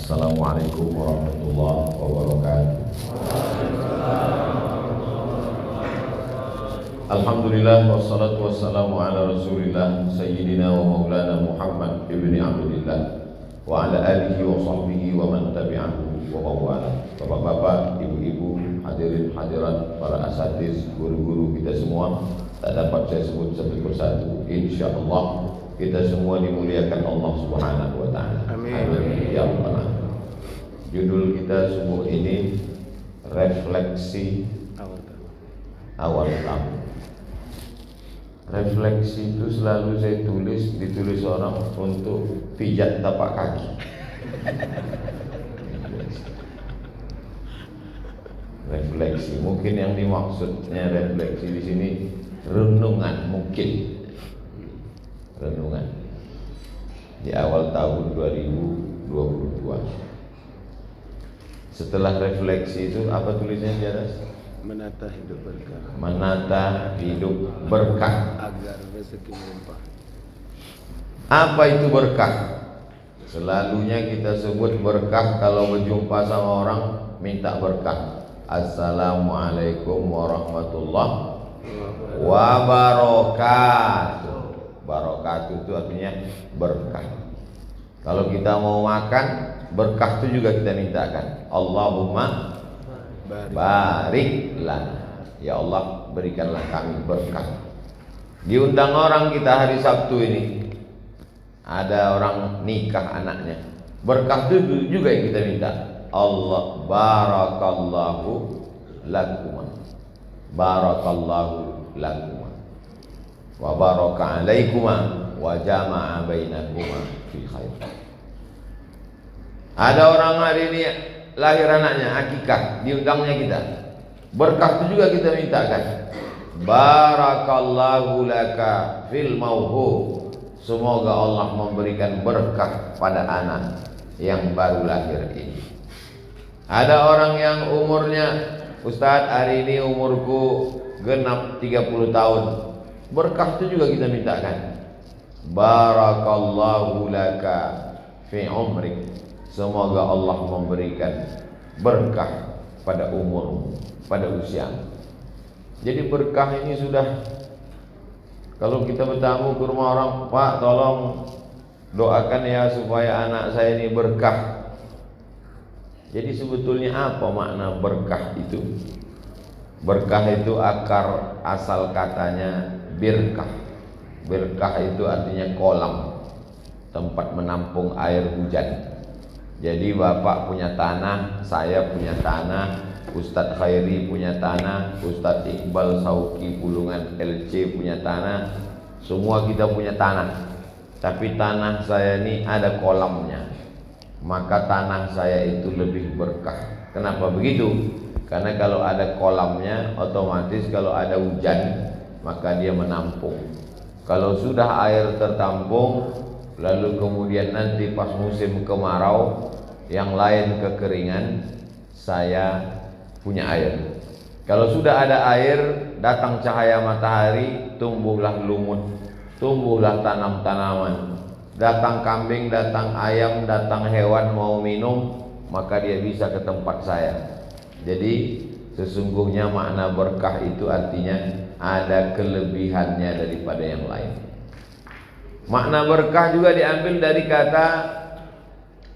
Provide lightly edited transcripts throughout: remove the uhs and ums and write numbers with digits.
Assalamualaikum warahmatullahi wabarakatuh. Alhamdulillah wassalatu wassalamu ala rasulillah Sayyidina wa maulana Muhammad ibni Abdulillah wa ala alihi wa sahbihi wa man tabi'ahu wa mawala. Bapak-bapak, ibu-ibu, hadirin hadirat, para asatiz, guru-guru kita semua, tak dapat saya sebut satu persatu. Insyaallah kita semua dimuliakan Allah Subhanahu wa taala. Amin ya rabbal alamin. Judul kita subuh ini refleksi awal tahun. Refleksi itu selalu saya ditulis orang untuk pijat tapak kaki. Refleksi, mungkin yang dimaksudnya refleksi di sini renungan, mungkin renungan di awal tahun 2022. Setelah refleksi itu apa tulisnya di atas? Menata hidup berkah. Menata hidup berkah. Agar rezeki melimpah. Apa itu berkah? Selalunya kita sebut berkah kalau berjumpa sama orang minta berkah. Assalamualaikum warahmatullahi wabarakatuh. Barakatuh itu artinya berkah. Kalau kita mau makan, berkah itu juga kita mintakan. Allahumma barik lana. Ya Allah, berikanlah kami berkah. Diundang orang kita hari Sabtu ini, ada orang nikah anaknya, berkah itu juga yang kita minta. Allah barakallahu lakum, barakallahu lakum, wa baraka alaikuma, wa jama'a bainakuma fi khair. Ada orang hari ini lahir anaknya, akikah, diundangnya kita, berkah itu juga kita mintakan. Barakallahu laka fil mauhub, semoga Allah memberikan berkah pada anak yang baru lahir ini. Ada orang yang umurnya, Ustadz hari ini umurku genap 30 tahun, berkah itu juga kita mintakan. Barakallahu laka fi umrik, semoga Allah memberikan berkah pada umur, pada usia. Jadi berkah ini sudah, kalau kita bertamu ke rumah orang, Pak tolong doakan ya supaya anak saya ini berkah. Jadi sebetulnya apa makna berkah itu? Berkah itu akar asal katanya birkah. Birkah itu artinya kolam, tempat menampung air hujan. Jadi bapak punya tanah, saya punya tanah, Ustadz Khairi punya tanah, Ustadz Iqbal Sauki Pulungan LC punya tanah, semua kita punya tanah. Tapi tanah saya ini ada kolamnya, maka tanah saya itu lebih berkah. Kenapa begitu? Karena kalau ada kolamnya, otomatis kalau ada hujan, maka dia menampung. Kalau sudah air tertampung, lalu kemudian nanti pas musim kemarau, yang lain kekeringan, saya punya air. Kalau sudah ada air, datang cahaya matahari, tumbuhlah lumut, tumbuhlah tanam-tanaman. Datang kambing, datang ayam, datang hewan mau minum, maka dia bisa ke tempat saya. Jadi sesungguhnya makna berkah itu artinya ada kelebihannya daripada yang lain. Makna berkah juga diambil dari kata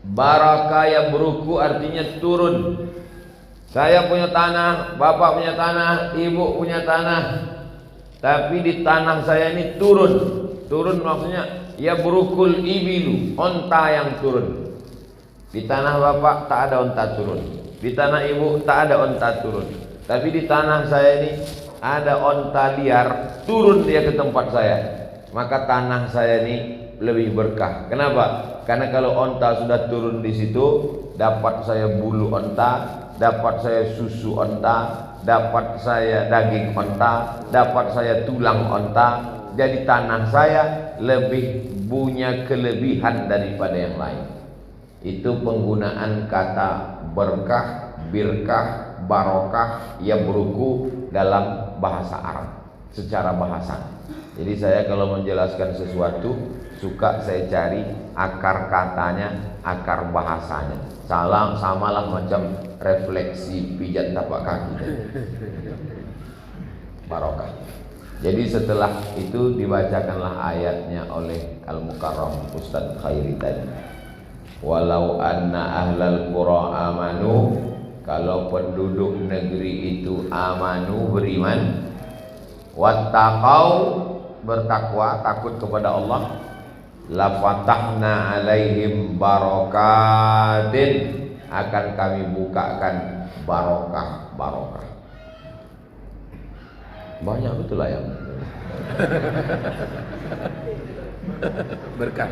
baraka yang beruku, artinya turun. Saya punya tanah, bapak punya tanah, ibu punya tanah, tapi di tanah saya ini turun. Turun maksudnya ya berukul ibilu, onta yang turun. Di tanah bapak tak ada onta turun, di tanah ibu tak ada onta turun, tapi di tanah saya ini ada onta liar, turun dia ke tempat saya. Maka tanah saya ini lebih berkah. Kenapa? Karena kalau onta sudah turun di situ, dapat saya bulu onta, dapat saya susu onta, dapat saya daging onta, dapat saya tulang onta. Jadi tanah saya lebih punya kelebihan daripada yang lain. Itu penggunaan kata berkah, birkah, barokah, ya beruku dalam bahasa Arab secara bahasa. Jadi saya kalau menjelaskan sesuatu suka saya cari akar katanya, akar bahasanya. Samalah macam refleksi pijat tapak kaki. Barokah. Jadi setelah itu dibacakanlah ayatnya oleh Al-Mukarram Ustaz Khairi tadi. Walau anna ahlal qura amanu, kalau penduduk negeri itu amanu, beriman, wattaqau, bertakwa, takut kepada Allah, la fatahna alaihim barakatin, akan kami bukakan barokah. Banyak betul ayam. Berkah.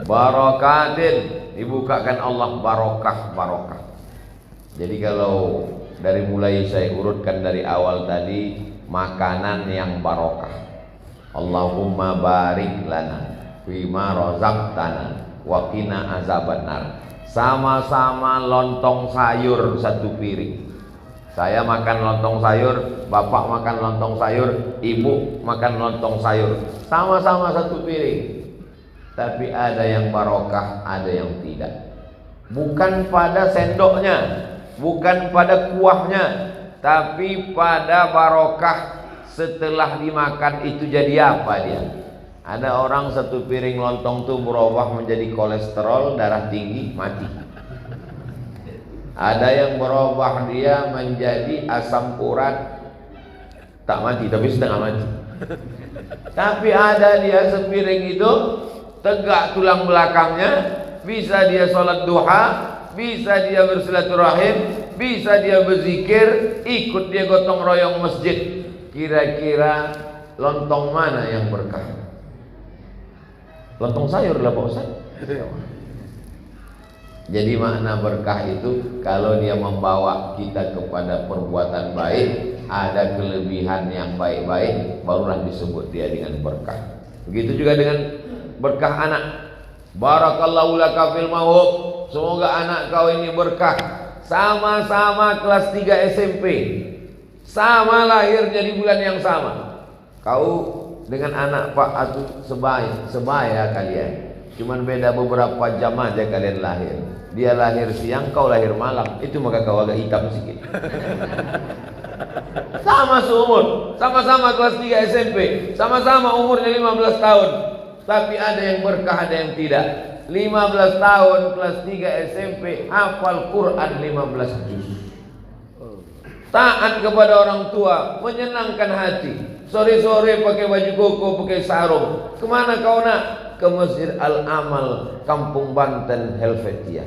Barakatin, dibukakan Allah barokah. Jadi kalau dari mulai saya urutkan dari awal tadi, makanan yang barokah. Allahumma barik lana fima razaqtana wa qina azabannar. Sama-sama lontong sayur satu piring. Saya makan lontong sayur, bapak makan lontong sayur, ibu makan lontong sayur. Sama-sama satu piring. Tapi ada yang barokah, ada yang tidak. Bukan pada sendoknya, bukan pada kuahnya, tapi pada barokah setelah dimakan itu jadi apa dia. Ada orang satu piring lontong tuh berubah menjadi kolesterol, darah tinggi, mati. Ada yang berubah dia menjadi asam urat, tak mati tapi setengah mati. Tapi ada dia sepiring itu tegak tulang belakangnya, bisa dia sholat duha, bisa dia bersilaturahim, bisa dia berzikir, ikut dia gotong royong masjid. Kira-kira lontong mana yang berkah? Lontong sayur lah Pak Ustaz. Jadi makna berkah itu kalau dia membawa kita kepada perbuatan baik, ada kelebihan yang baik-baik, barulah disebut dia dengan berkah. Begitu juga dengan berkah anak. Barakallahu laka fil mawhub, semoga anak kau ini berkah. Sama-sama kelas 3 SMP, sama lahirnya di bulan yang sama. Kau dengan anak Pak Atu sebaya kalian, cuman beda beberapa jam aja kalian lahir. Dia lahir siang, kau lahir malam, itu maka kau agak hitam sedikit. Sama seumur, sama-sama kelas 3 SMP, sama-sama umurnya 15 tahun. Tapi ada yang berkah, ada yang tidak. 15 tahun kelas 3 SMP hafal Quran 15 juz. Taat kepada orang tua, menyenangkan hati. Sore-sore pakai baju koko, pakai sarung. Kemana kau nak? Ke Masjid Al-Amal, Kampung Banten, Helvetia.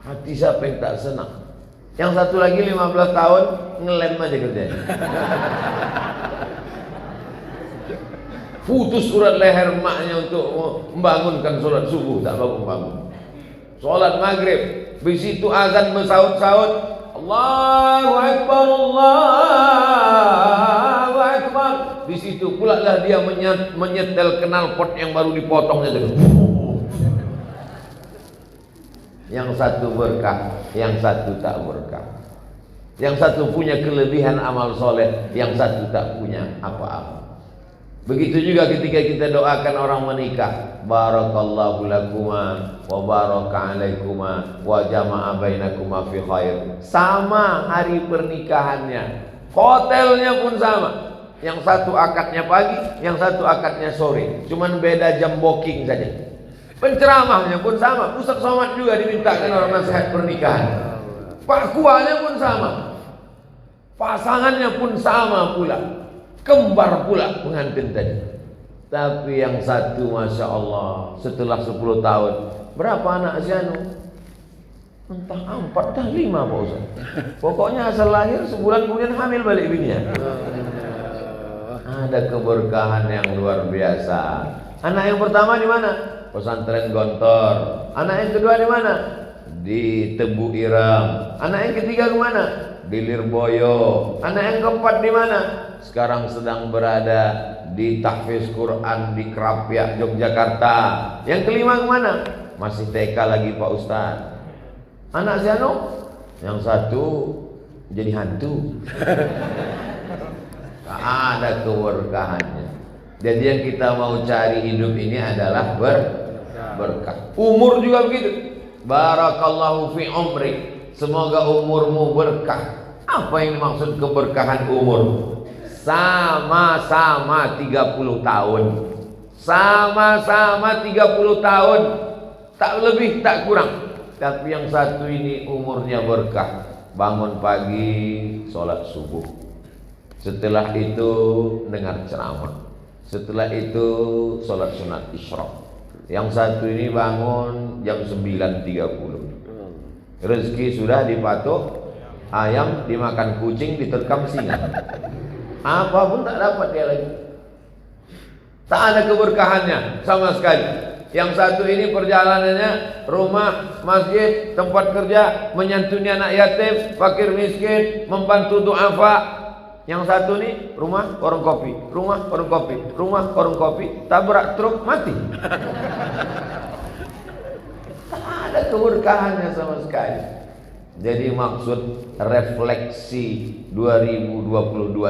Hati siapa yang tak senang? Yang satu lagi 15 tahun ngelem aja kerjanya. Putus urat leher maknya untuk membangunkan sholat subuh, tak bangun. Sholat maghrib, bisitu azan bersaut-saut, Allahu Akbar, Allahu Akbar. Di situ pula lah dia menyetel knalpot yang baru dipotongnya. Yang satu berkah, yang satu tak berkah. Yang satu punya kelebihan amal soleh, yang satu tak punya apa-apa. Begitu juga ketika kita doakan orang menikah, barakallahu lakuma wa baraka alaikuma wa jama'a bainakuma fi khair. Sama hari pernikahannya, hotelnya pun sama. Yang satu akadnya pagi, yang satu akadnya sore. Cuman beda jam booking saja. Penceramahnya pun sama. Ustaz Somad juga dimintakan orang nasihat pernikahan. Pak Kuahnya pun sama. Pasangannya pun sama pula. Kembar pula pengantin tadi. Tapi yang satu Masya Allah, setelah 10 tahun, berapa anak si Anu? Entah 4, entah 5 Pak Ustaz. Pokoknya asal lahir sebulan kemudian hamil balik bininya. Ada keberkahan yang luar biasa. Anak yang pertama di mana? Pesantren Gontor. Anak yang kedua di mana? Di Tebu Ireng. Anak yang ketiga ke mana? Di Lirboyo. Anak yang keempat di mana? Sekarang sedang berada di tahfiz Quran di Krapyak, Yogyakarta. Yang kelima kemana? Masih TK lagi Pak Ustaz. Anak si Anu? Yang satu jadi hantu. Tak ada keberkahannya. Jadi yang kita mau cari hidup ini adalah berkah. Umur juga begitu. Barakallahu fi umri. Semoga umurmu berkah. Apa yang dimaksud keberkahan umur? Sama-sama 30 tahun. Sama-sama 30 tahun. Tak lebih, tak kurang. Tapi yang satu ini umurnya berkah. Bangun pagi, sholat subuh. Setelah itu dengar ceramah. Setelah itu sholat sunat isyraq. Yang satu ini bangun jam 9.30. Rezeki sudah dipatok, ayam dimakan kucing, diterkam singa. Apapun tak dapat dia lagi. Tak ada keberkahannya sama sekali. Yang satu ini perjalanannya rumah, masjid, tempat kerja, menyantuni anak yatim, fakir miskin, membantu du'afa. Yang satu nih rumah, warung kopi, rumah, warung kopi, rumah, warung kopi, tabrak truk, mati. Tak ada keberkahannya sama sekali. Jadi maksud refleksi 2022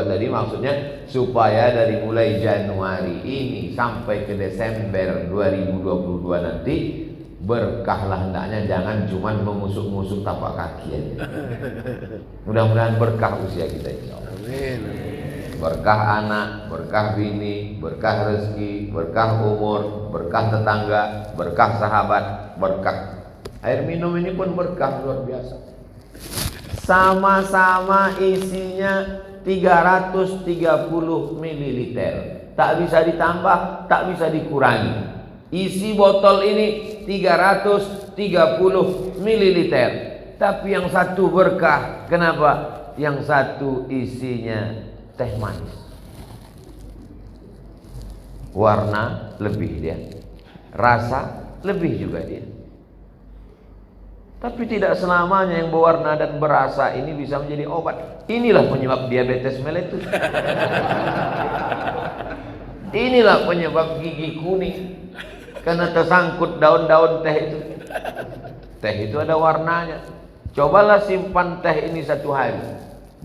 tadi maksudnya supaya dari mulai Januari ini sampai ke Desember 2022 nanti berkahlah hendaknya, jangan cuma mengusuk-ngusuk tapak kaki aja. Mudah-mudahan berkah usia kita insyaallah. Amin. Berkah anak, berkah bini, berkah rezeki, berkah umur, berkah tetangga, berkah sahabat, berkah. Air minum ini pun berkah luar biasa. Sama-sama isinya 330 ml. Tak bisa ditambah, tak bisa dikurangi. Isi botol ini 330 ml. Tapi yang satu berkah. Kenapa? Yang satu isinya teh manis. Warna lebih dia. Rasa lebih juga dia. Tapi tidak selamanya yang berwarna dan berasa ini bisa menjadi obat. Inilah penyebab diabetes meletus. Inilah penyebab gigi kuning. Karena tersangkut daun-daun teh itu. Teh itu ada warnanya. Cobalah simpan teh ini 1 hari.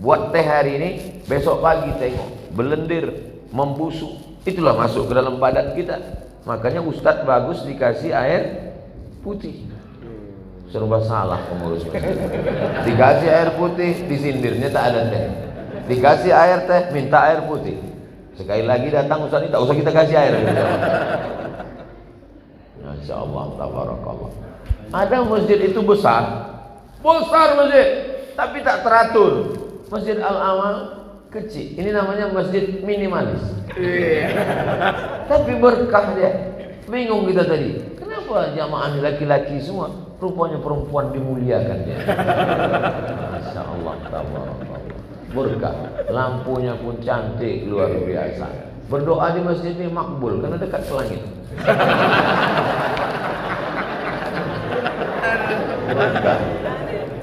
Buat teh hari ini, besok pagi tengok. Belendir, membusuk. Itulah masuk ke dalam badan kita. Makanya Ustadz bagus dikasih air putih. Serba salah pengurus masjid. Dikasih air putih, disindirnya tak ada teh. Dikasih air teh, minta air putih. Sekali lagi datang Ustaz ini, tak usah kita kasih air. Masya Allah, tabarakallah. Ada masjid itu besar masjid, tapi tak teratur. Masjid Al-Amal kecil. Ini namanya masjid minimalis. Tapi berkah dia. Bingung kita tadi. Kenapa jamaah laki-laki semua? Rupanya perempuan dimuliakan dia. Masya Allah, tabarakallah. Berkah. Lampunya pun cantik luar biasa. Berdoa di masjid ini makbul karena dekat ke langit. Berkah.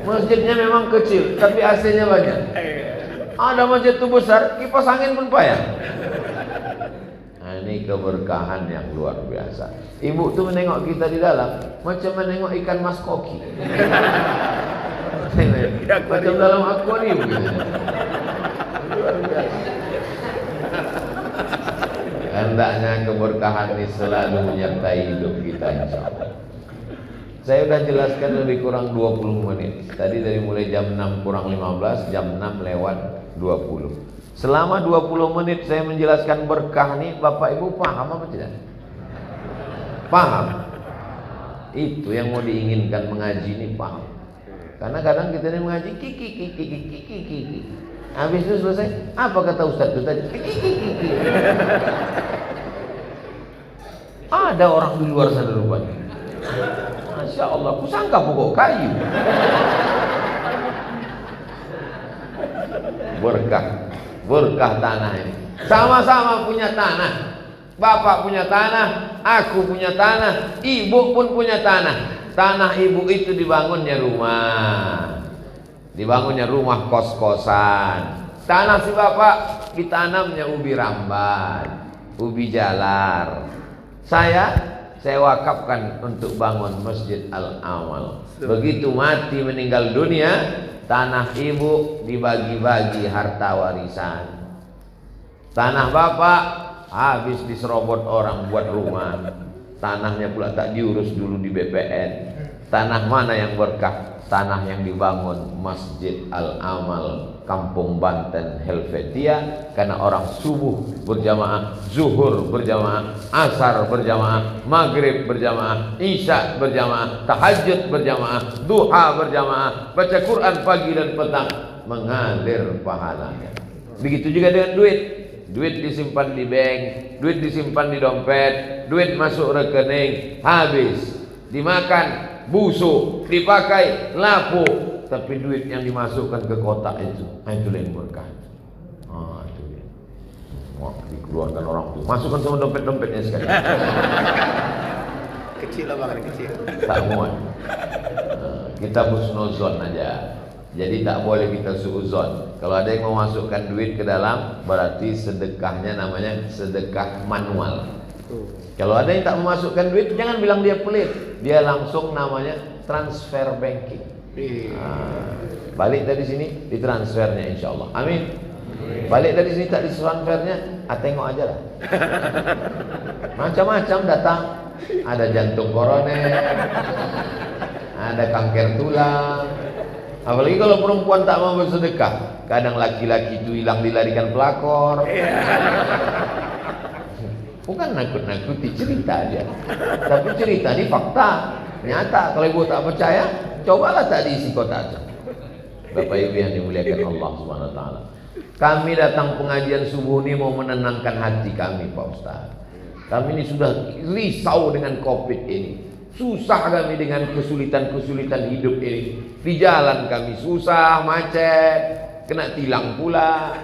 Masjidnya memang kecil, tapi AC-nya banyak. Ada masjid itu besar, kipas angin pun payah. Nah, ini keberkahan yang luar biasa. Ibu tuh menengok kita di dalam macam menengok ikan mas koki. Macam dalam akuarium gitu. Luar biasa. Hendaknya keberkahan ini selalu menyertai hidup kita insyaallah. Saya sudah jelaskan lebih kurang 20 menit. Tadi dari mulai jam 6 kurang 15, jam 6 lewat 20. Selama 20 menit saya menjelaskan berkah nih, Bapak Ibu paham apa tidak? Paham? Itu yang mau diinginkan mengaji ini, paham. Karena kadang kita ini mengaji kiki. Habis itu selesai, apa kata Ustaz itu tadi? Kiki. Ada orang di luar sana rupanya. Masya Allah, kusangka pokok kayu. Berkah tanah ini. Sama-sama punya tanah. Bapak punya tanah, aku punya tanah, ibu pun punya tanah. Tanah ibu itu dibangunnya rumah. Dibangunnya rumah kos-kosan. Tanah si bapak ditanamnya ubi rambat, ubi jalar. Saya wakafkan untuk bangun Masjid Al-Amal. Begitu mati meninggal dunia, tanah ibu dibagi-bagi harta warisan. Tanah bapak habis diserobot orang buat rumah. Tanahnya pula tak diurus dulu di BPN. Tanah mana yang berkah? Tanah yang dibangun Masjid Al-Amal Kampung Banten Helvetia, karena orang subuh berjamaah, zuhur berjamaah, asar berjamaah, maghrib berjamaah, isya berjamaah, tahajud berjamaah, duha berjamaah, baca Quran pagi dan petang, mengalir pahalanya. Begitu juga dengan duit. Duit disimpan di bank, duit disimpan di dompet, duit masuk rekening, habis dimakan, busuk, dipakai, lapuk. Tapi duit yang dimasukkan ke kotak itu yang berkah. Itu dia. Wah, dikeluarkan orang tuh, masukkan semua dompet-dompetnya sekali. Kecil lah bang, kecil. Tak muat. Kita husnuzon aja. Jadi tak boleh kita suuzon. Kalau ada yang mau masukkan duit ke dalam, berarti sedekahnya namanya sedekah manual. Kalau ada yang tak memasukkan duit, jangan bilang dia pelit. Dia langsung namanya transfer banking. Balik dari sini ditransfernya, insya Allah. Amin. Balik dari sini tak ditransfernya, tengok aja lah. Macam-macam datang. Ada jantung koroner, ada kanker tulang. Apalagi kalau perempuan tak mau bersedekah. Kadang laki-laki itu hilang dilarikan pelakor. Bukan nakut-nakuti, cerita aja. Tapi cerita ini fakta, nyata. Kalau ibu tak percaya, cobalah tak diisi kotak. Bapak Ibu yang dimuliakan Allah Subhanahu Wa Taala. Kami datang pengajian subuh ini mau menenangkan hati kami, Pak Ustaz. Kami ini sudah risau dengan COVID ini. Susah kami dengan kesulitan-kesulitan hidup ini. Di jalan kami susah, macet, kena tilang pula.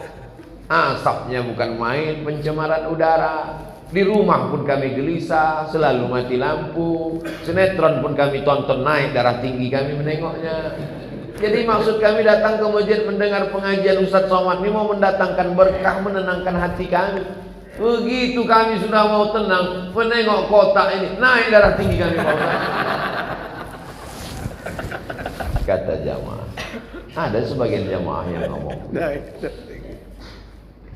Asapnya bukan main, pencemaran udara. Di rumah pun kami gelisah, selalu mati lampu. Sinetron pun kami tonton naik darah tinggi kami menengoknya. Jadi maksud kami datang ke masjid mendengar pengajian Ustaz Somad ini mau mendatangkan berkah, menenangkan hati kami. Begitu kami sudah mau tenang, menengok kotak ini, naik darah tinggi kami, Pak Ustaz. Kata jamaah, ada sebagian jamaah yang ngomong,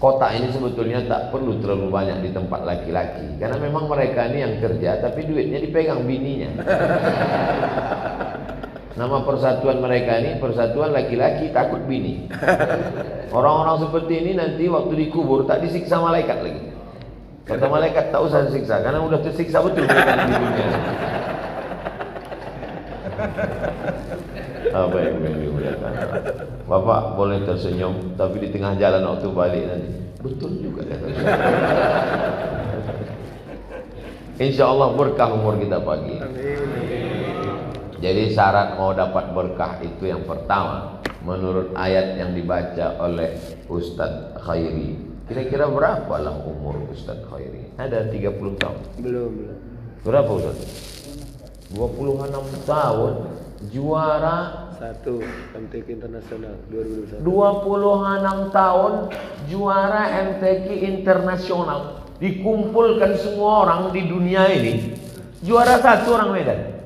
kotak ini sebetulnya tak perlu terlalu banyak di tempat laki-laki, karena memang mereka ini yang kerja, tapi duitnya dipegang bininya. Nama persatuan mereka ini persatuan laki-laki takut bini. Orang-orang seperti ini nanti waktu dikubur tak disiksa malaikat lagi. Kata malaikat tak usah disiksa, karena udah tersiksa betul mereka di dunia. Apa yang dimuliakan? Bapak boleh tersenyum, tapi di tengah jalan waktu balik nanti betul juga kata. Insya Allah berkah umur kita pagi. Jadi syarat mau dapat berkah itu yang pertama, menurut ayat yang dibaca oleh Ustadz Khairi, kira-kira berapa lah umur Ustadz Khairi? Ada 30 tahun? Belum. Berapa Ustadz? 26 tahun, juara 1 MTQ Internasional 2021. 26 tahun, juara MTQ Internasional. Dikumpulkan semua orang di dunia ini, juara 1 orang Medan.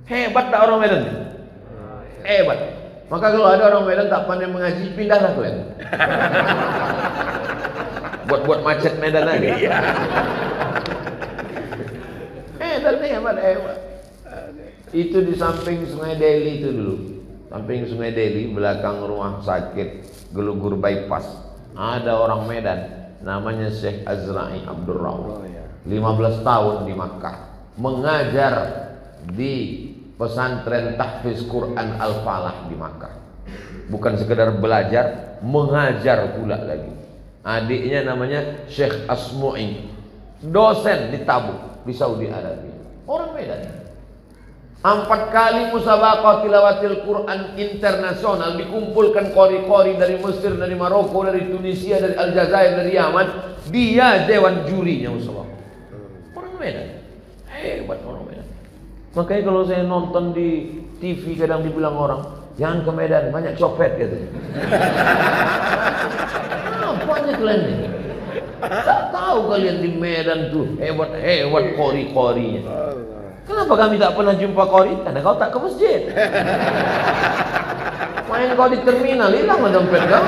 Hebat tak orang Medan? Hebat. Maka kalau ada orang Medan tak pandai mengaji, pindahlah kalian. Buat macet Medan aja. Hebat. Itu di samping Sungai Deli itu dulu. Samping Sungai Deli, belakang rumah sakit Gelugur Bypass. Ada orang Medan, namanya Syekh Azra'i Abdul Rauf. 15 tahun di Makkah, mengajar di pesantren tahfiz Quran Al-Falah di Makkah. Bukan sekedar belajar, mengajar pula lagi. Adiknya namanya Syekh Asmu'i, dosen di Tabuk di Saudi Arabia. Orang Medan. 4 kali musabaqah tilawatil Quran internasional, dikumpulkan qori-qori dari Mesir, dari Maroko, dari Tunisia, dari Aljazair, dari Yaman. Dia dewan jurinya musabaqah. Orang Medan. Hebat orang Medan. Makanya kalau saya nonton di TV kadang dibilang orang, jangan ke Medan, banyak copet katanya. Apanya kalian ini? Tak tahu kalian di Medan tuh hebat qori-qorinya. Kenapa kami tak pernah jumpa qori? Karena kau tak ke masjid. Main kau di terminal, hilang dompet kau.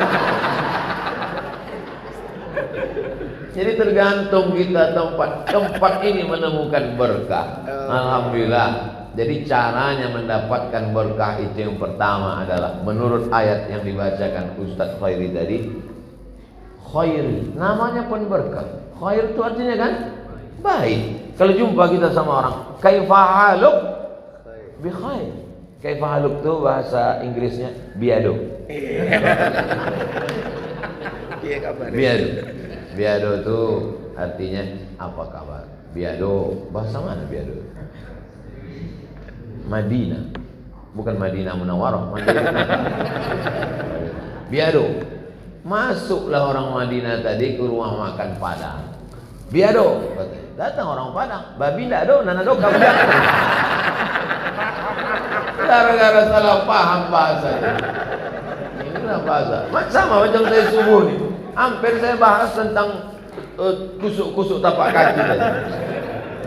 Jadi tergantung kita tempat ini menemukan berkah. Alhamdulillah. Jadi caranya mendapatkan berkah itu yang pertama adalah menurut ayat yang dibacakan Ustaz Khairi tadi. Khairi, namanya pun berkah. Khair itu artinya kan baik. Kalau jumpa kita sama orang, kaifa haluk? Bi khair. Kaifa haluk itu bahasa Inggrisnya biado. Iya kabar. Biado. Biado itu artinya apa kabar? Biado, bahasa mana biado? Madinah. Bukan Madinah Munawwarah, Madinah. Biado. Masuklah orang Madinah tadi ke rumah makan Padang. Biado, datang orang Padang. Babi ndak do, nana do kamu. Gara-gara salah paham bahasa. Inilah bahasa. Sama macam saya subuh nih. Hampir saya bahas tentang kusuk-kusuk tapak kaki tadi.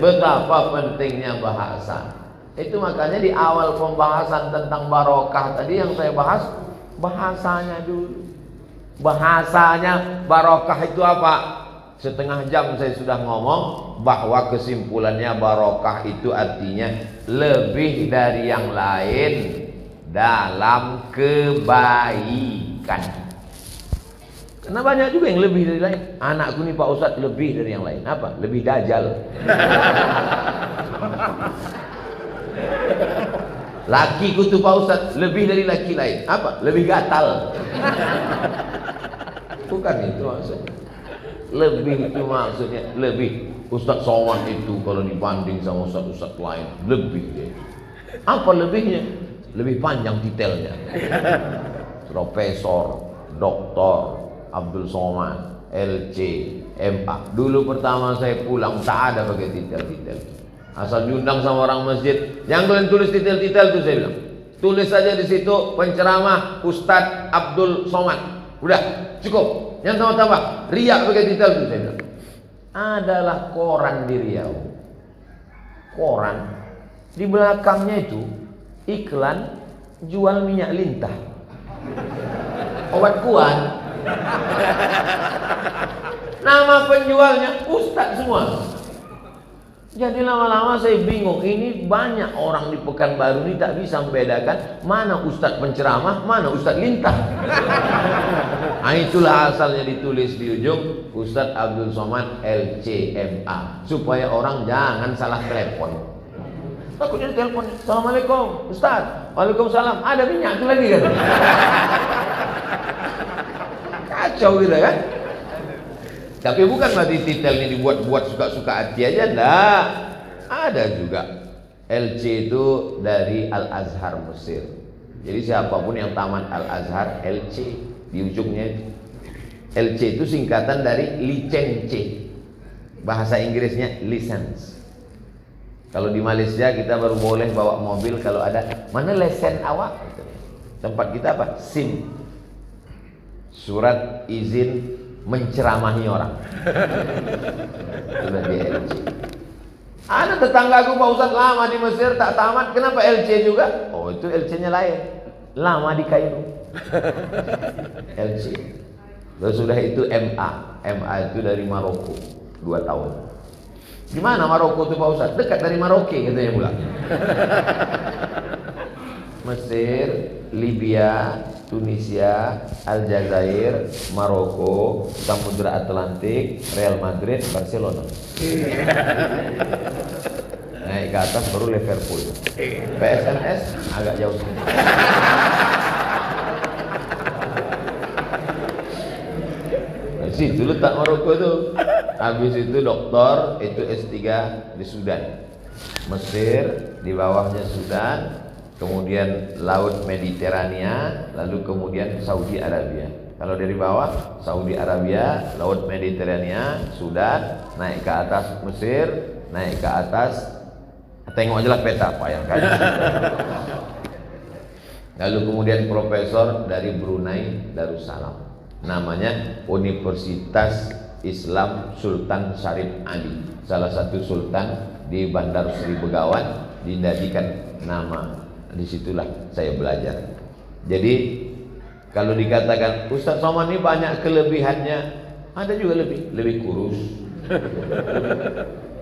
Betapa pentingnya bahasa. Itu makanya di awal pembahasan tentang barokah tadi yang saya bahas bahasanya dulu. Bahasanya barokah itu apa? Setengah jam saya sudah ngomong bahwa kesimpulannya barokah itu artinya lebih dari yang lain dalam kebaikan. Karena banyak juga yang lebih dari lain. Anakku nih Pak Ustadz lebih dari yang lain. Apa? Lebih dajal. Lakiku tuh Pak Ustadz lebih dari laki lain. Apa? Lebih gatal. Bukan itu maksudnya. Lebih itu maksudnya lebih. Ustadz Somad itu kalau dibanding sama ustadz-ustadz lain lebih deh. Apa lebihnya? Lebih panjang detailnya. Profesor, Doktor Abdul Somad, LC, MA. Dulu pertama saya pulang tak ada pakai detail-detail. Asal diundang sama orang masjid, jangan kalian tulis detail-detail tuh saya bilang. Tulis saja di situ penceramah Ustadz Abdul Somad. Udah, cukup. Yang tambah-tambah, riak pakai detail tuh saya bilang. Adalah koran di Riau. Koran di belakangnya itu iklan jual minyak lintah. Obat kuat. Nama penjualnya Ustadz semua. Jadi lama-lama saya bingung. Ini banyak orang di Pekanbaru ini tak bisa membedakan mana Ustadz penceramah, mana Ustadz lintah. Nah itulah asalnya ditulis di ujung Ustadz Abdul Somad LCMA supaya orang jangan salah telepon. Takutnya telepon, Assalamualaikum Ustadz. Waalaikumsalam. Ada minyak itu lagi kan? Kacau gitu kan? Tapi bukan berarti titel ini dibuat-buat suka-suka hati aja, enggak. Ada juga. LC itu dari Al-Azhar Mesir. Jadi siapapun yang tamat Al-Azhar, LC di ujungnya itu. LC itu singkatan dari licence. Bahasa Inggrisnya license. Kalau di Malaysia kita baru boleh bawa mobil kalau ada mana lesen awak? Tempat kita apa? SIM. Surat izin menceramahi orang. Sudah di LC. Ada tetanggaku Pak Ustadz lama di Mesir tak tamat, kenapa LC juga? Oh itu LC-nya lain. Lama di Kairo. LC. Lalu sudah itu MA. MA itu dari Maroko 2 tahun. Di mana Maroko itu Pak Ustadz? Dekat dari Maroke katanya pula. Mesir, Libya, Tunisia, Aljazair, Maroko, Samudra Atlantik, Real Madrid, Barcelona. Naik ke atas baru Liverpool. PSNS agak jauh sedikit. Nah, situ letak Maroko tuh. Habis itu doktor, itu S3 di Sudan. Mesir, di bawahnya Sudan. Kemudian Laut Mediterania, lalu kemudian Saudi Arabia. Kalau dari bawah Saudi Arabia, Laut Mediterania, Sudan, naik ke atas Mesir, naik ke atas, tengok aja lah peta apa yang kan. Lalu kemudian profesor dari Brunei Darussalam, namanya Universitas Islam Sultan Syarif Ali, salah satu sultan di Bandar Sri Begawan, dijadikan nama. Disitulah saya belajar. Jadi kalau dikatakan Ustadz Somad ini banyak kelebihannya, Ada juga lebih kurus.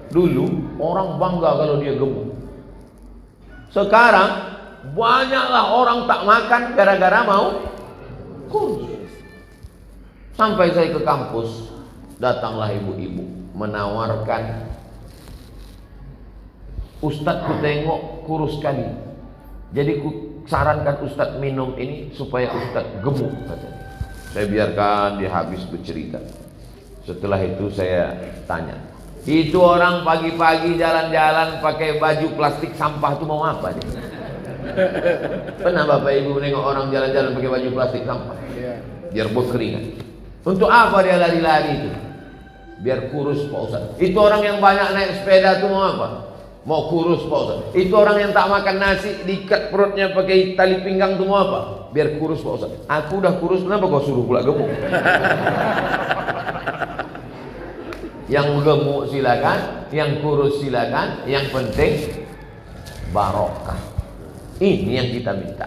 Dulu orang bangga kalau dia gemuk. Sekarang banyaklah orang tak makan gara-gara mau kurus. Sampai saya ke kampus, datanglah ibu-ibu menawarkan, Ustadz ku tengok kurus sekali, jadi ku sarankan Ustadz minum ini supaya Ustadz gemuk, katanya. Saya biarkan dia habis bercerita. Setelah itu saya tanya, itu orang pagi-pagi jalan-jalan pakai baju plastik sampah itu mau apa dia? Pernah Bapak Ibu nengok orang jalan-jalan pakai baju plastik sampah? Biar berkeringat. Untuk apa dia lari-lari itu? Biar kurus Pak Ustaz. Itu orang yang banyak naik sepeda itu mau apa? Mau kurus Pak Ustaz. Itu orang yang tak makan nasi, diikat perutnya pakai tali pinggang itu mau apa? Biar kurus Pak Ustaz. Aku udah kurus, kenapa kau suruh pula gemuk? Yang gemuk silakan, yang kurus silakan, yang penting barokah. Ini yang kita minta.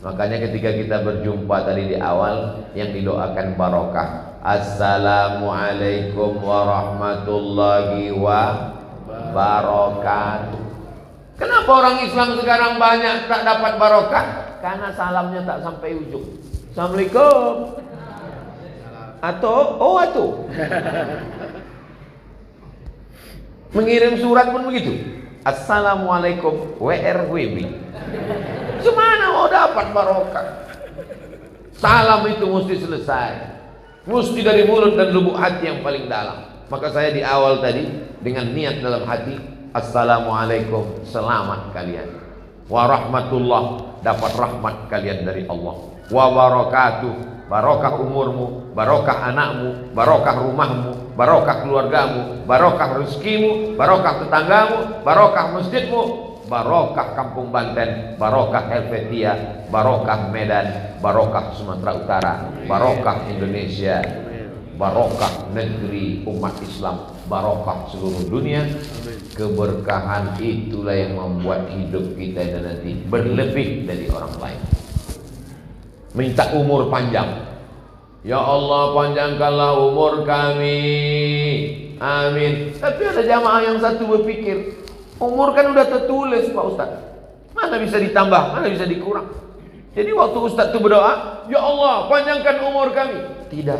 Makanya ketika kita berjumpa tadi di awal, yang didoakan barokah. Assalamualaikum warahmatullahi wabarakatuh. Kenapa orang Islam sekarang banyak tak dapat barokah? Karena salamnya tak sampai ujung. Assalamualaikum. Atau mengirim surat pun begitu. Assalamualaikum WRWB. Gimana mau dapat barokah? Salam itu mesti selesai, mesti dari mulut dan lubuk hati yang paling dalam. Maka saya di awal tadi dengan niat dalam hati, Assalamualaikum, selamat kalian. Warahmatullah, dapat rahmat kalian dari Allah. Wabarakatuh, barokah umurmu, barokah anakmu, barokah rumahmu, barokah keluargamu, barokah rezekimu, barokah tetanggamu, barokah masjidmu, barokah Kampung Banten, barokah Helvetia, barokah Medan, barokah Sumatera Utara, barokah Indonesia, barokah negeri umat Islam, barokah seluruh dunia. Keberkahan itulah yang membuat hidup kita ini nanti berlebih dari orang lain. Minta umur panjang. Ya Allah, panjangkanlah umur kami, amin. Tapi ada jamaah yang satu berpikir, umur kan udah tertulis Pak Ustaz, mana bisa ditambah, mana bisa dikurang. Jadi waktu Ustaz itu berdoa, ya Allah panjangkan umur kami, tidak.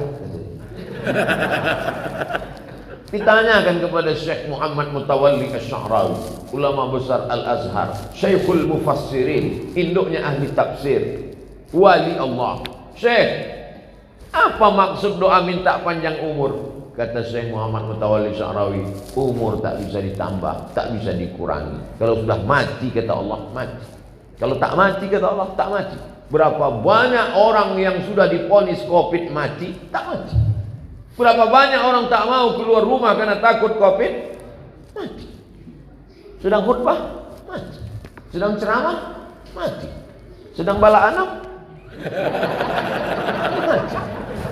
Ditanyakan kepada Syekh Muhammad Mutawalli Asy-Sya'rawi, ulama besar Al-Azhar, Syekhul Mufassirin, induknya ahli tafsir, wali Allah. Syekh, apa maksud doa minta panjang umur? Kata Syekh Muhammad Mutawalli Sya'rawi, umur tak bisa ditambah, tak bisa dikurangi. Kalau sudah mati kata Allah, mati. Kalau tak mati kata Allah, tak mati. Berapa banyak orang yang sudah divonis Covid mati, tak mati. Berapa banyak orang tak mau keluar rumah karena takut Covid, mati. Sedang khutbah, mati. Sedang ceramah, mati. Sedang bala anak, mati.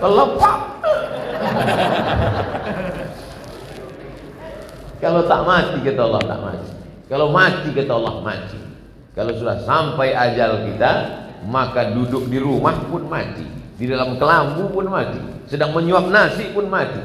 Kelepak. Kalau tak mati kata Allah, tak mati. Kalau mati kata Allah, mati. Kalau sudah sampai ajal kita, maka duduk di rumah pun mati, di dalam kelambu pun mati, sedang menyuap nasi pun mati.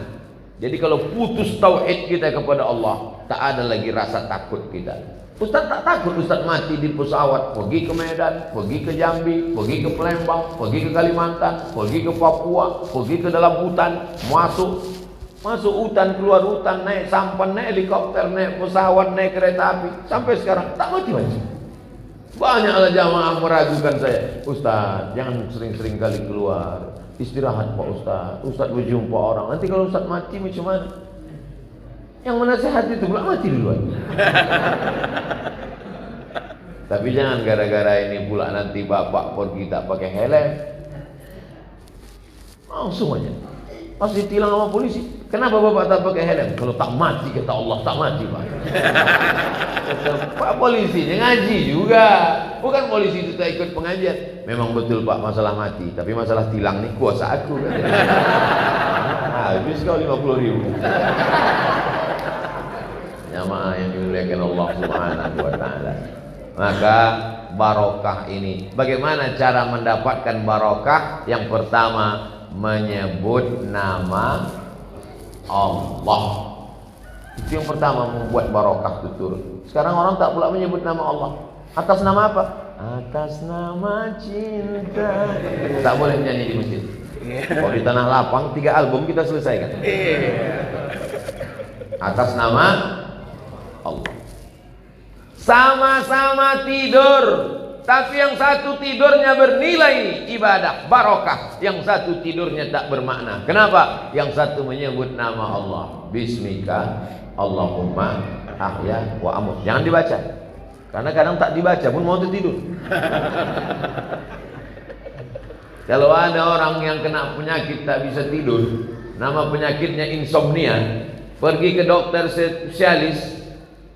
Jadi kalau putus tauhid kita kepada Allah, tak ada lagi rasa takut kita. Ustaz tak takut Ustaz mati di pesawat, pergi ke Medan, pergi ke Jambi, pergi ke Palembang, pergi ke Kalimantan, pergi ke Papua, pergi ke dalam hutan, masuk hutan, keluar hutan, naik sampan, naik helikopter, naik pesawat, naik kereta api, sampai sekarang tak mati-mati. Banyaklah jamaah meragukan saya, Ustaz jangan sering-sering kali keluar, istirahat Pak Ustaz, Ustaz berjumpa orang, nanti kalau Ustaz mati macam mana? Yang menasihati itu pula mati duluan. Tapi jangan gara-gara ini pula nanti bapak pergi tak pakai helm, langsung aja pas ditilang sama polisi. Kenapa bapak tak pakai helm? Kalau tak mati kata Allah, tak mati Pak. Pak polisi ngaji juga, bukan polisi itu tak ikut pengajian. Memang betul Pak masalah mati, tapi masalah tilang nih kuasa aku kan. Habis kau 50.000. Jamaah yang dimuliakan Allah Subhanahu wa taala. Maka barokah ini, bagaimana cara mendapatkan barokah? Yang pertama, menyebut nama Allah. Itu yang pertama membuat barokah itu turun. Sekarang orang tak pula menyebut nama Allah. Atas nama apa? Atas nama cinta. Tak boleh nyanyi di masjid. Kalau di Tanah Lapang 3 album kita selesaikan. Atas nama Allah. Sama-sama tidur, tapi yang satu tidurnya bernilai ibadah, barokah. Yang satu tidurnya tak bermakna. Kenapa? Yang satu menyebut nama Allah. Bismika Allahumma ahya wa amut. Jangan dibaca. Karena kadang tak dibaca pun mau tidur. Kalau ada orang yang kena penyakit tak bisa tidur, nama penyakitnya insomnia, pergi ke dokter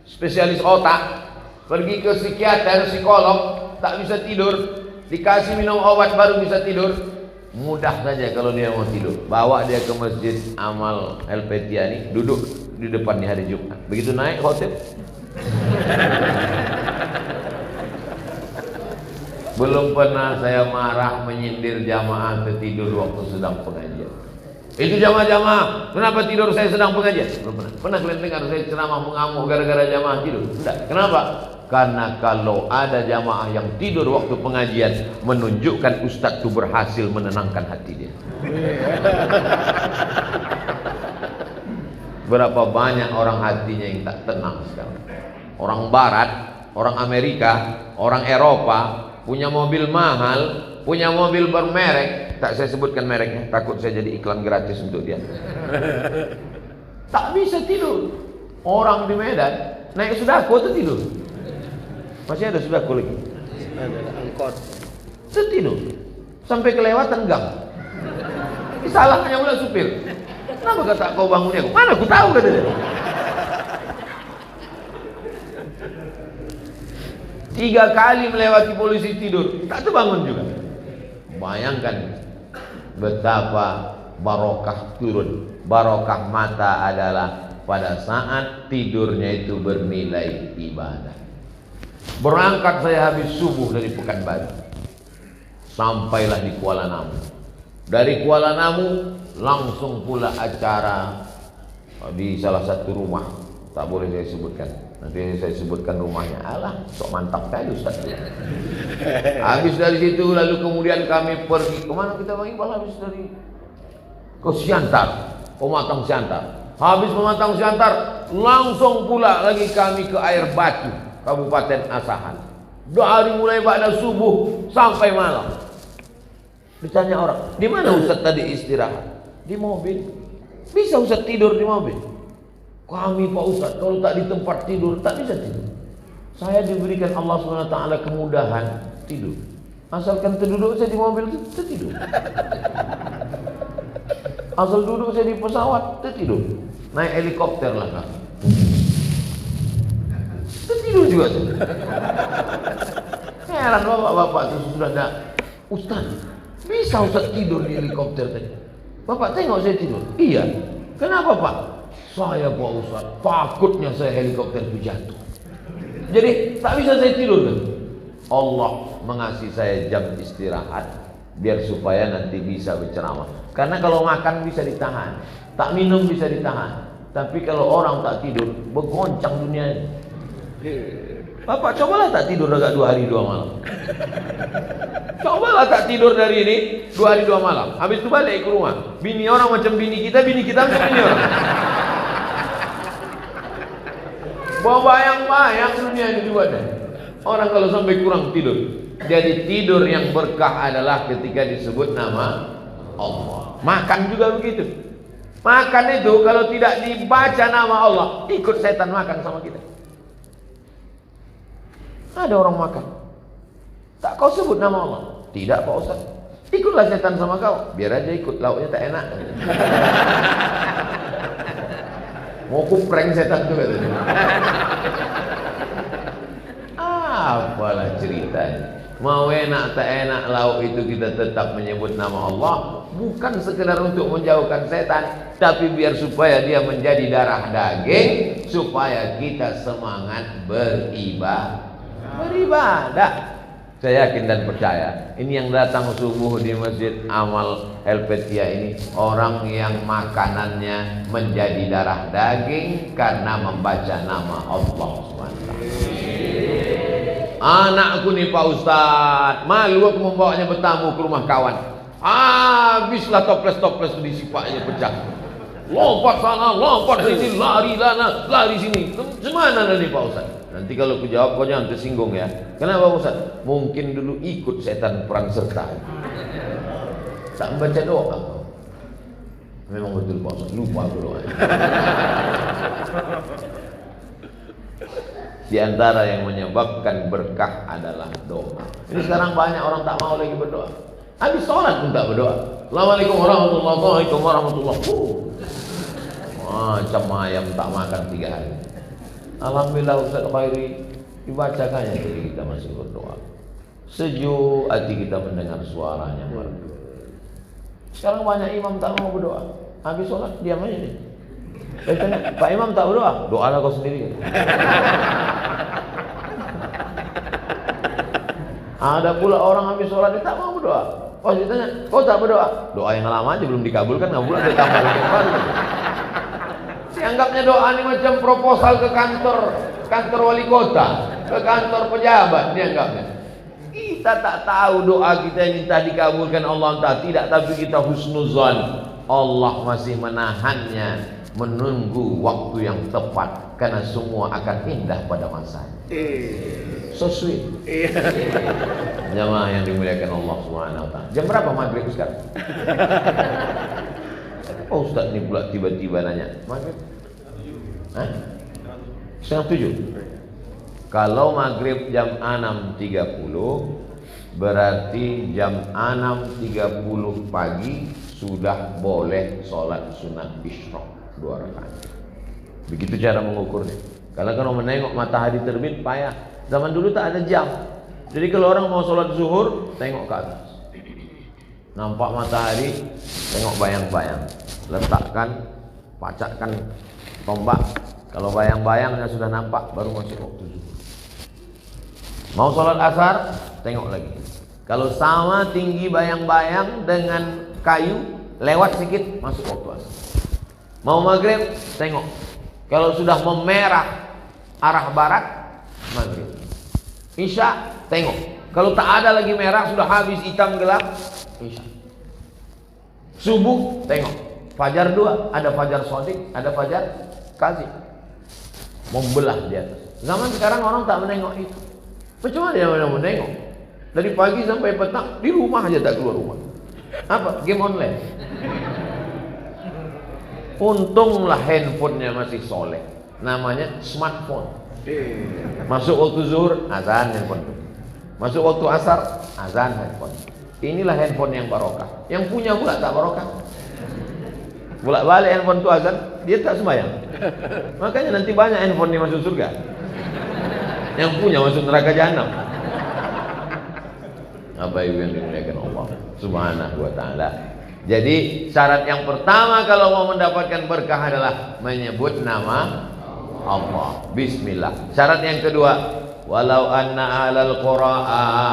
spesialis otak, pergi ke psikiater, psikolog, tak bisa tidur, dikasih minum obat baru bisa tidur. Mudah saja kalau dia mau tidur, bawa dia ke Masjid Amal El-Petiani, duduk di depan di hari Jumat. Begitu naik khotib, belum pernah saya marah menyindir jamaah tertidur waktu sedang pengajian. Itu jamaah-jamaah, kenapa tidur saya sedang pengajian? Belum pernah. Pernah kalian dengar saya ceramah mengamuk gara-gara jamaah tidur? Tidak. Kenapa? Karena kalau ada jamaah yang tidur waktu pengajian, menunjukkan ustadz itu berhasil menenangkan hati dia. Berapa banyak orang hatinya yang tak tenang sekarang. Orang Barat, orang Amerika, orang Eropa punya mobil mahal, punya mobil bermerek, tak saya sebutkan mereknya, takut saya jadi iklan gratis untuk dia. Tak bisa tidur. Orang di Medan naik sudako itu tidur. Masih ada sudako lagi? Ada angkot. Tidur sampai kelewatan gang. Salahnya pula supir. Kenapa kata kau bangunnya aku? Mana aku tahu kata dia. 3 kali melewati polisi tidur, tak terbangun juga. Bayangkan betapa barokah turun. Barokah mata adalah pada saat tidurnya itu bernilai ibadah. Berangkat saya habis subuh dari Pekanbaru, sampailah di Kuala Namu. Dari Kuala Namu langsung pula acara di salah satu rumah, tak boleh saya sebutkan. Nanti saya sebutkan rumahnya. Alah, sok mantap kali Ustaz. Habis dari situ lalu kemudian kami pergi kemana kita Bang Iqbal? Habis dari ke Siantar, Pematang Siantar. Habis Pematang Siantar langsung pula lagi kami ke Air Batu, Kabupaten Asahan. Dari mulai pada subuh sampai malam. Ditanya orang, di mana Ustaz tadi istirahat? Di mobil. Bisa Ustaz tidur di mobil? Kami Pak Ustaz kalau tak di tempat tidur tak bisa tidur. Saya diberikan Allah SWT kemudahan tidur. Asalkan terduduk saya di mobil tertidur. Asal duduk saya di pesawat tertidur. Naik helikopter lah kami. Tertidur juga tuh. Heran bapak-bapak itu sudah ada. Ustaz, bisa Ustaz tidur di helikopter tadi? Bapak tengok saya tidur. Iya. Kenapa Pak? Saya Pak Ustaz, takutnya saya helikopter itu jatuh. Jadi tak bisa saya tidur kan? Allah mengasih saya jam istirahat biar supaya nanti bisa berceramah. Karena kalau makan bisa ditahan, tak minum bisa ditahan. Tapi kalau orang tak tidur, bergoncang dunia ini. Bapak cobalah tak tidur agak 2 hari 2 malam. Cobalah tak tidur dari ini 2 hari 2 malam. Habis itu balik ke rumah. Bini orang macam bini kita macam bini orang. Bayang-bayang dunia ini juga ada. Orang kalau sampai kurang tidur. Jadi tidur yang berkah adalah ketika disebut nama Allah. Makan juga begitu. Makan itu kalau tidak dibaca nama Allah, ikut setan makan sama kita. Ada orang makan, tak kau sebut nama Allah. Tidak Pak Ustaz. Ikutlah setan sama kau. Biar aja ikut, lauknya tak enak. Mau kuprank setan tuh katanya. Apalah ceritanya. Mau enak tak enak lauk itu kita tetap menyebut nama Allah. Bukan sekedar untuk menjauhkan setan, tapi biar supaya dia menjadi darah daging, supaya kita semangat beribadah. Saya yakin dan percaya, ini yang datang subuh di Masjid Amal Helvetia ini orang yang makanannya menjadi darah daging karena membaca nama Allah SWT. Anakku nih Pak Ustadz, malu aku membawanya bertamu ke rumah kawan. Habislah toples-toples disipaknya pecah. Lompat sana, lompat sini, lari sana, lari sini. Semana nih Pak Ustadz? Nanti kalau aku jawab kau jangan tersinggung ya. Kenapa Ustaz? Mungkin dulu ikut setan perang serta. Tak membaca doa. Memang betul Pak Ustaz, lupa aku doa. Di antara yang menyebabkan berkah adalah doa. Ini sekarang banyak orang tak mau lagi berdoa. Habis sholat pun tak berdoa. Assalamualaikum warahmatullahi wabarakatuh. Macam ayam tak makan 3 hari. Alhamdulillah Ustaz Khairi, dibacakannya jadi kita masih berdoa. Sejuk hati kita mendengar suaranya. Sekarang banyak imam tak mau berdoa. Habis sholat diam aja nih. Tanya, Pak Imam tak berdoa? Doalah kau sendiri. Ada pula orang habis sholat dia tak mau berdoa. Oh ditanya, kau tak berdoa? Doa yang lama aja belum dikabulkan, nggak pula dia tambah lagi baru. Anggapnya doa ini macam proposal ke kantor wali kota, ke kantor pejabat dianggapnya. Kita tak tahu doa kita yang minta dikabulkan Allah entah tidak, tapi kita husnuzan Allah masih menahannya, menunggu waktu yang tepat karena semua akan indah pada masanya. So sweet. Jamaah yang dimuliakan Allah Subhanahu wa taala. Jam berapa maghrib sekarang? Oh Ustaz ini pula tiba-tiba nanya maghrib? Hah? Setengah 7. Kalau maghrib jam 6.30 berarti jam 6.30 pagi sudah boleh sholat sunat isyraq 2 rakaat. Begitu cara mengukurnya. Kalau menengok matahari terbit payah. Zaman dulu tak ada jam. Jadi kalau orang mau sholat zuhur tengok ke atas. Nampak matahari, tengok bayang-bayang. Letakkan, pacakkan tombak. Kalau bayang-bayangnya sudah nampak baru masuk waktu zuhur. Mau sholat asar, tengok lagi. Kalau sama tinggi bayang-bayang dengan kayu, lewat sedikit masuk waktu asar. Mau maghrib, tengok. Kalau sudah memerah arah barat, maghrib. Isya, tengok. Kalau tak ada lagi merah, sudah habis hitam gelap, isya. Subuh, tengok. Fajar 2, ada fajar shadiq, ada fajar kazib. Membelah di atas. Zaman sekarang orang tak menengok itu. Percuma dia mana menengok. Dari pagi sampai petang di rumah aja tak keluar rumah. Apa? Game online. Untunglah handphonenya masih soleh. Namanya smartphone. Masuk waktu zuhur, azan handphone. Masuk waktu asar, azan handphone. Inilah handphone yang barokah. Yang punya pula tak barokah. Bolak-balik handphone itu azan, dia tak sembahyang. Makanya nanti banyak handphone yang masuk surga. Yang punya masuk neraka jahanam. Apa ibu yang dimuliakan Allah Subhanahu wa taala. Jadi syarat yang pertama kalau mau mendapatkan berkah adalah menyebut nama Allah. Bismillah. Syarat yang kedua, walau anna ahlal qura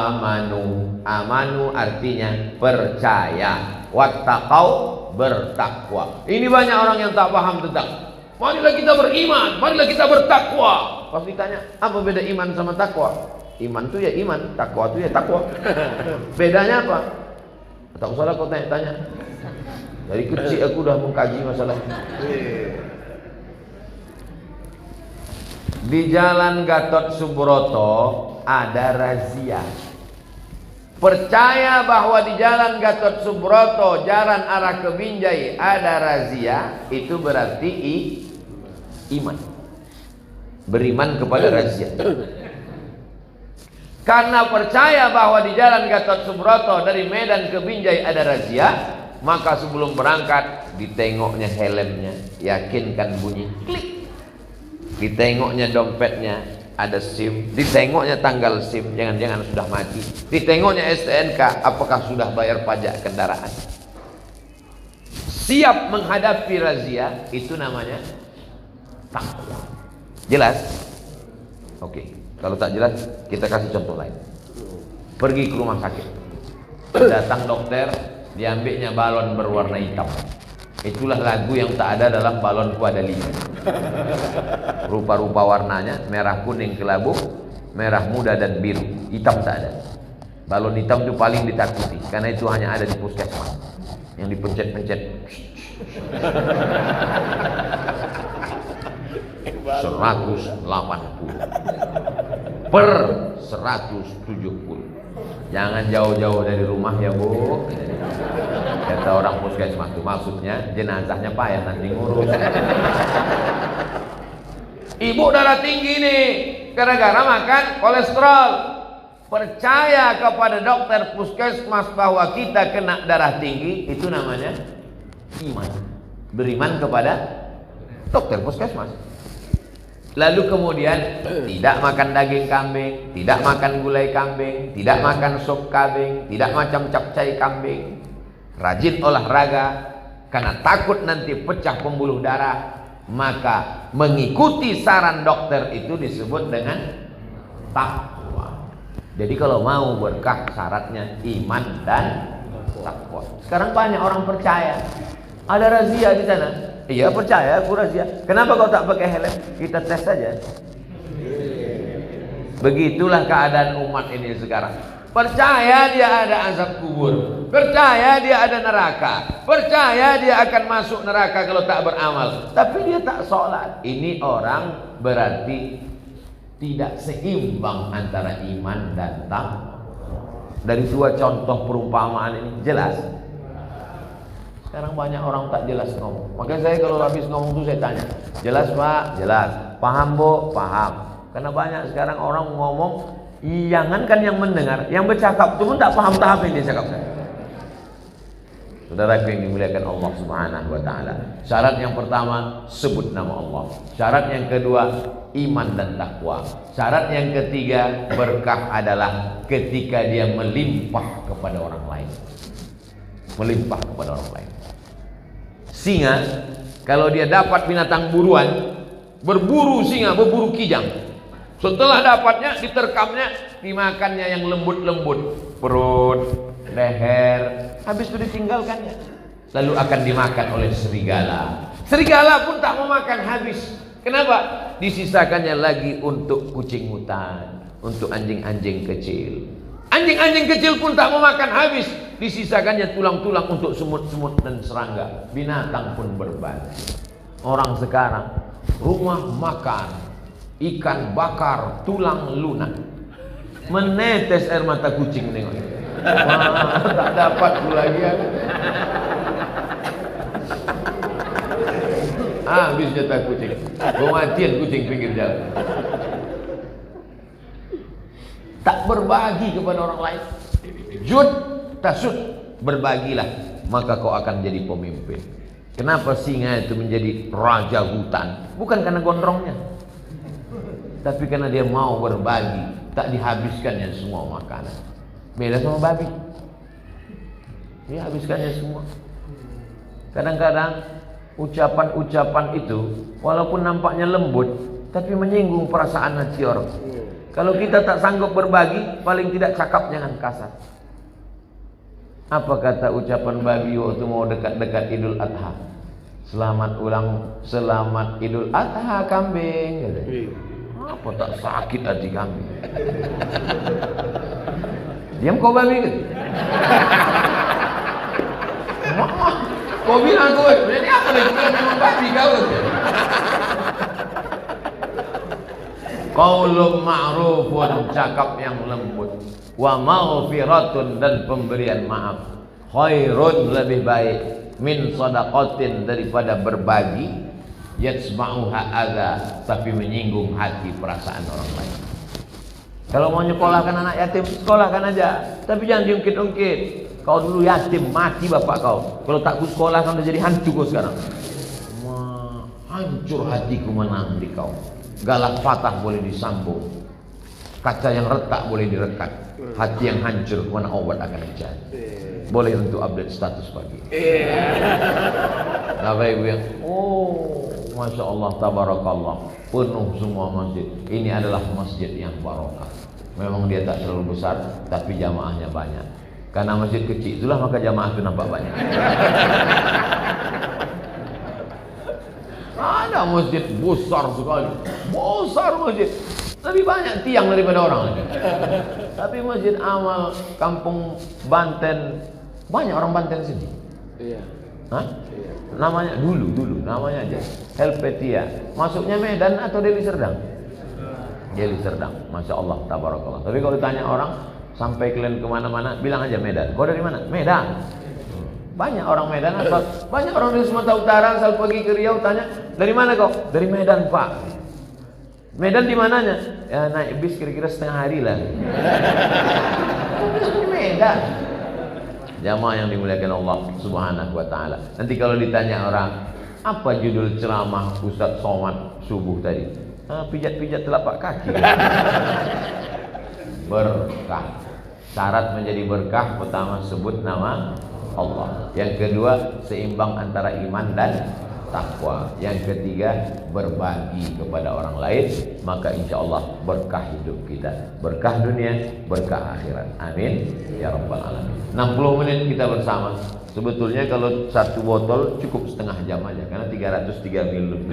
amanu. Amanu artinya percaya. Wattaqau, bertakwa. Ini banyak orang yang tak paham tentang marilah kita beriman, marilah kita bertakwa. Pas ditanya, apa beda iman sama takwa? Iman itu ya iman, takwa itu ya takwa. Bedanya apa? Tak usahlah kau tanya-tanya. Dari kecil aku dah mengkaji masalah ini. Di Jalan Gatot Subroto ada razia. Percaya bahwa di Jalan Gatot Subroto, jalan arah ke Binjai ada razia, itu berarti iman. Beriman kepada razia. Karena percaya bahwa di Jalan Gatot Subroto dari Medan ke Binjai ada razia, maka sebelum berangkat ditengoknya helmnya, yakinkan bunyi klik. Ditengoknya dompetnya, ada SIM, ditengoknya tanggal SIM, jangan-jangan sudah mati. Ditengoknya STNK, apakah sudah bayar pajak kendaraan. Siap menghadapi razia, itu namanya takwa. Jelas? Oke. Kalau tak jelas, kita kasih contoh lain. Pergi ke rumah sakit. Datang dokter, diambilnya balon berwarna hitam. Itulah lagu yang tak ada dalam balonku ada 5. Rupa-rupa warnanya, merah, kuning, kelabu, merah muda dan biru. Hitam tak ada. Balon hitam itu paling ditakuti, karena itu hanya ada di puskesmas. Yang dipencet-pencet. 180 per 170. Jangan jauh-jauh dari rumah ya Bu. Kata orang puskesmas itu, maksudnya jenazahnya payah nanti ngurus. Ibu darah tinggi nih gara-gara makan kolesterol. Percaya kepada dokter puskesmas bahwa kita kena darah tinggi, itu namanya iman. Beriman kepada dokter puskesmas. Lalu kemudian tidak makan daging kambing, tidak makan gulai kambing, tidak makan sop kambing, tidak macam capcay kambing. Rajin olahraga karena takut nanti pecah pembuluh darah. Maka mengikuti saran dokter itu disebut dengan takwa. Jadi kalau mau berkah syaratnya iman dan takwa. Sekarang banyak orang percaya. Ada razia di sana. Iya percaya, aku razia. Kenapa kau tak pakai helm? Kita tes saja. Begitulah keadaan umat ini sekarang. Percaya dia ada azab kubur, percaya dia ada neraka, percaya dia akan masuk neraka kalau tak beramal, tapi dia tak sholat. Ini orang berarti tidak seimbang antara iman dan takwa. Dari 2 contoh perumpamaan ini jelas. Sekarang banyak orang tak jelas ngomong. Makanya saya kalau habis ngomong tuh saya tanya, jelas Pak? Jelas. Paham Bu? Paham. Karena banyak sekarang orang ngomong, jangankan yang mendengar, yang bercakap itu pun tak paham tahap yang dia cakap. Saudara yang dimuliakan Allah Subhanahu wa taala. Syarat yang pertama, sebut nama Allah. Syarat yang kedua, iman dan takwa. Syarat yang ketiga, berkah adalah ketika dia melimpah kepada orang lain. Melimpah kepada orang lain. Singa kalau dia dapat binatang buruan, berburu singa, berburu kijang. Setelah dapatnya, diterkamnya, dimakannya yang lembut-lembut, perut, leher, habis itu ditinggalkannya. Lalu akan dimakan oleh serigala. Serigala pun tak mau makan habis. Kenapa? Disisakannya lagi untuk kucing hutan, untuk anjing-anjing kecil. Anjing-anjing kecil pun tak mau makan habis. Disisakannya tulang-tulang untuk semut-semut dan serangga. Binatang pun berbagi. Orang sekarang rumah makan, ikan bakar, tulang lunak. Menetes air mata kucing nengok. Wah, tak dapat pula lagi ya. Habis jatah kucing. Kematian kucing pinggir jalan. Tak berbagi kepada orang lain. Jud tasud, berbagilah, maka kau akan jadi pemimpin. Kenapa singa itu menjadi raja hutan? Bukan karena gondrongnya, tapi karena dia mau berbagi, tak dihabiskannya semua makanan. Beda sama babi, dia habiskannya semua. Kadang-kadang ucapan-ucapan itu walaupun nampaknya lembut, tapi menyinggung perasaan hati orang. Kalau kita tak sanggup berbagi, paling tidak cakap jangan kasar. Apa kata ucapan babi waktu mau dekat-dekat Idul Adha? Selamat Idul Adha kambing. Apa tak sakit hati kambing? Diam kau babi kan? Kau bilang kau, ini apa nih? Bukan babi kau. Qaulun ma'rufun, cakap yang lembut, wa maghfiratun, dan pemberian maaf, khairun, lebih baik, min shadaqatin, daripada berbagi, yatsma'uha adza, tapi menyinggung hati perasaan orang lain. Kalau mau nyekolahkan anak yatim, sekolahkan aja, tapi jangan diungkit-ungkit. Kau dulu yatim, mati bapak kau. Kalau tak ku sekolah, kau udah jadi hantu kau sekarang. Wah, hancur hatiku menang di kau. Galak patah boleh disambung, kaca yang retak boleh direkat, hati yang hancur mana obat akan dicari. Boleh untuk update status pagi. Bapak ibu yang, oh masya Allah tabarakallah, penuh semua masjid. Ini adalah masjid yang barokah. Memang dia tak terlalu besar, tapi jamaahnya banyak. Karena masjid kecil itulah maka jamaah itu nampak banyak. Ada masjid besar sekali, besar masjid, lebih banyak tiang daripada orang lagi. Tapi masjid amal kampung Banten, banyak orang Banten sini. Iya. Hah? Iya. Namanya dulu namanya aja Helvetia. Masuknya Medan atau Deli Serdang? Deli Serdang. Masya Allah, tabarakallah. Tapi kalau ditanya orang sampai kalian kemana-mana, bilang aja Medan. Kau dari mana? Medan. Banyak orang Medan asal, banyak orang di Sumatera Utara asal pergi ke Riau tanya, dari mana kau? Dari Medan Pak. Medan di mananya? Ya naik bis kira-kira setengah hari lah. Di Medan. Jamaah yang dimuliakan Allah Subhanahu wa taala. Nanti kalau ditanya orang, apa judul ceramah Ustaz Somad subuh tadi? Pijat-pijat telapak kaki. Berkah. Syarat menjadi berkah pertama sebut nama Allah. Yang kedua seimbang antara iman dan takwa. Yang ketiga berbagi kepada orang lain, maka insya Allah berkah hidup kita, berkah dunia, berkah akhirat. Amin ya rabbal alamin. 60 menit kita bersama. Sebetulnya kalau satu botol cukup setengah jam aja, karena 303 ml.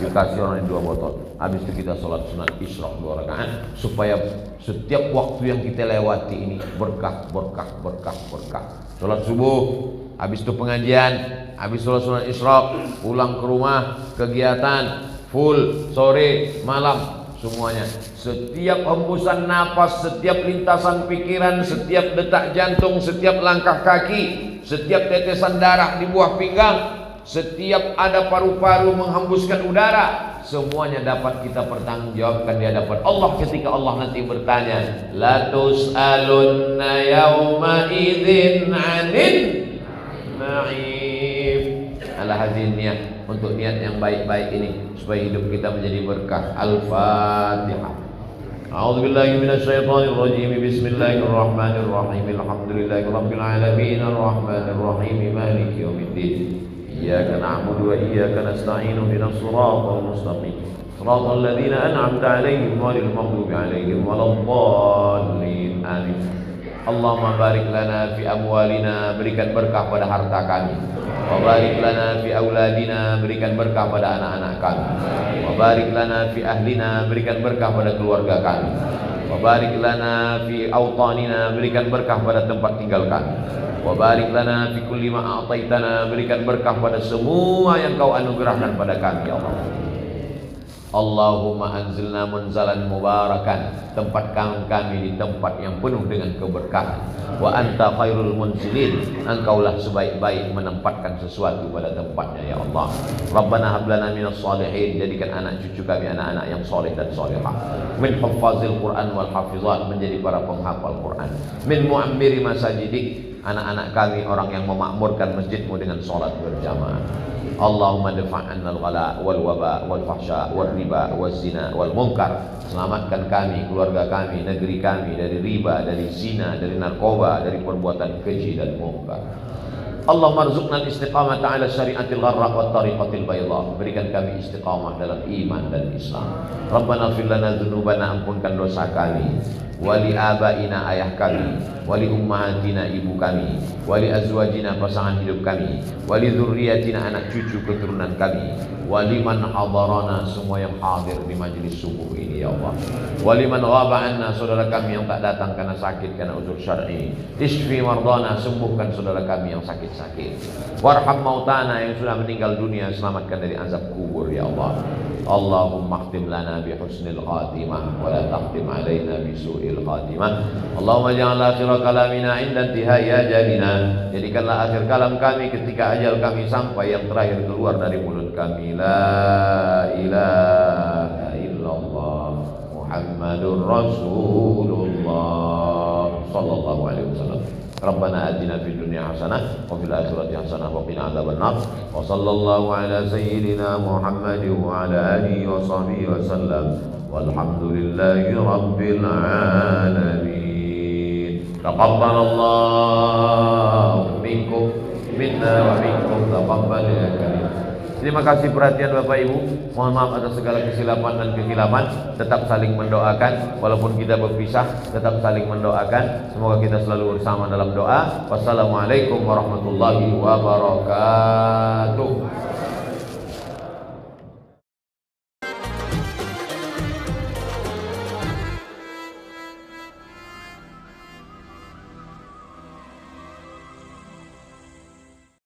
Dikasih orang 2 botol. Habis itu kita sholat sunat isyraq 2 rakaat, supaya setiap waktu yang kita lewati ini berkah. Sholat subuh, habis itu pengajian, habis sholat sunat isyraq, pulang ke rumah, kegiatan full sore malam. Semuanya, setiap hembusan napas, setiap lintasan pikiran, setiap detak jantung, setiap langkah kaki, setiap tetesan darah di buah pinggang, setiap ada paru-paru menghembuskan udara, semuanya dapat kita pertanggungjawabkan di hadapan Allah ketika Allah nanti bertanya, la tus'alunna yawma idzin 'anil na'im. Ala hadzin niat, untuk niat yang baik-baik ini supaya hidup kita menjadi berkah. Al-Fatihah. A'udzubillahi minasyaitonir rajim. Bismillahirrahmanirrahim. Alhamdulillahirabbil alamin arrahmanir rahim maliki yaumiddin. Iyyaka na'budu wa iyyaka nasta'in ihdinas siratal mustaqim. Shiratal ladzina an'amta 'alaihim ghairil maghdubi 'alaihim waladdallin. Amin. Allahumma barik lana fi amwalina, berikan berkah pada harta kami. Wa barik lana fi auladina, berikan berkah pada anak-anak kami. Wa barik lana fi ahlina, berikan berkah pada keluarga kami. Wa barik lana fi awtanina, berikan berkah pada tempat tinggal kami. Wa barik lana fi kulli ma a'taitana, berikan berkah pada semua yang kau anugerahkan pada kami ya Allah. Allahumma anzilna munzalan mubarakan, tempatkan kami di tempat yang penuh dengan keberkahan. Wa anta khairul munzilin, engkaulah sebaik-baik menempatkan sesuatu pada tempatnya ya Allah. Rabbana hab lana minas salihin, jadikan anak cucu kami anak-anak yang soleh dan solehah. Min huffazil Quran wal hafizat, menjadi para penghafal Quran. Min mu'ammiri masajidik, anak-anak kami orang yang memakmurkan masjidmu dengan salat berjamaah. Allahumma dafa'anna al-ghala wal waba wal fahsya wal riba wal zina wal munkar. Selamatkan kami, keluarga kami, negeri kami dari riba, dari zina, dari narkoba, dari perbuatan keji dan munkar. Allahumma rzuqna al-istiqamata ala syari'atil gharra wa tariqatil bayda. Berikan kami istiqamah dalam iman dan Islam. Rabbana fir lana dzunubana, ampunkan dosa kami, wali abaina, ayah kami, wali ummahatina, ibu kami, wali azwajina, pasangan hidup kami, wali dzurriyyatina, anak cucu keturunan kami, wali man hadarana, semua yang hadir di majelis subuh ini ya Allah, wali man ghaba anna, saudara kami yang tak datang karena sakit, karena uzur syar'i, isfi mardana, sembuhkan saudara kami yang sakit-sakit, warham mautana, yang sudah meninggal dunia, selamatkan dari azab kubur ya Allah. Allahumma khtim lana bi husnil khatimah wa la takhtim alaina bi su'il khatimah. Allahumma ja'al akhir kalamina inda intihai ajalina, jadikanlah akhir kalam kami ketika ajal kami sampai, yang terakhir keluar dari mulut kami, la ilaha illallah Muhammadur Rasulullah sallallahu alaihi wasallam. Rabbana atina fid dunya hasanah wa fil akhirati hasanah wa qina adzabannar. Wa sallallahu ala sayyidina Muhammadin wa ala alihi wa sahbihi wa sallam. Walhamdulillahi rabbil alamin. Taqabbalallahu minkum minna wa minkum taqabbal ya karim. Terima kasih perhatian Bapak Ibu. Mohon maaf atas segala kesilapan dan kehilapan. Tetap saling mendoakan, walaupun kita berpisah, tetap saling mendoakan. Semoga kita selalu bersama dalam doa. Wassalamualaikum warahmatullahi wabarakatuh.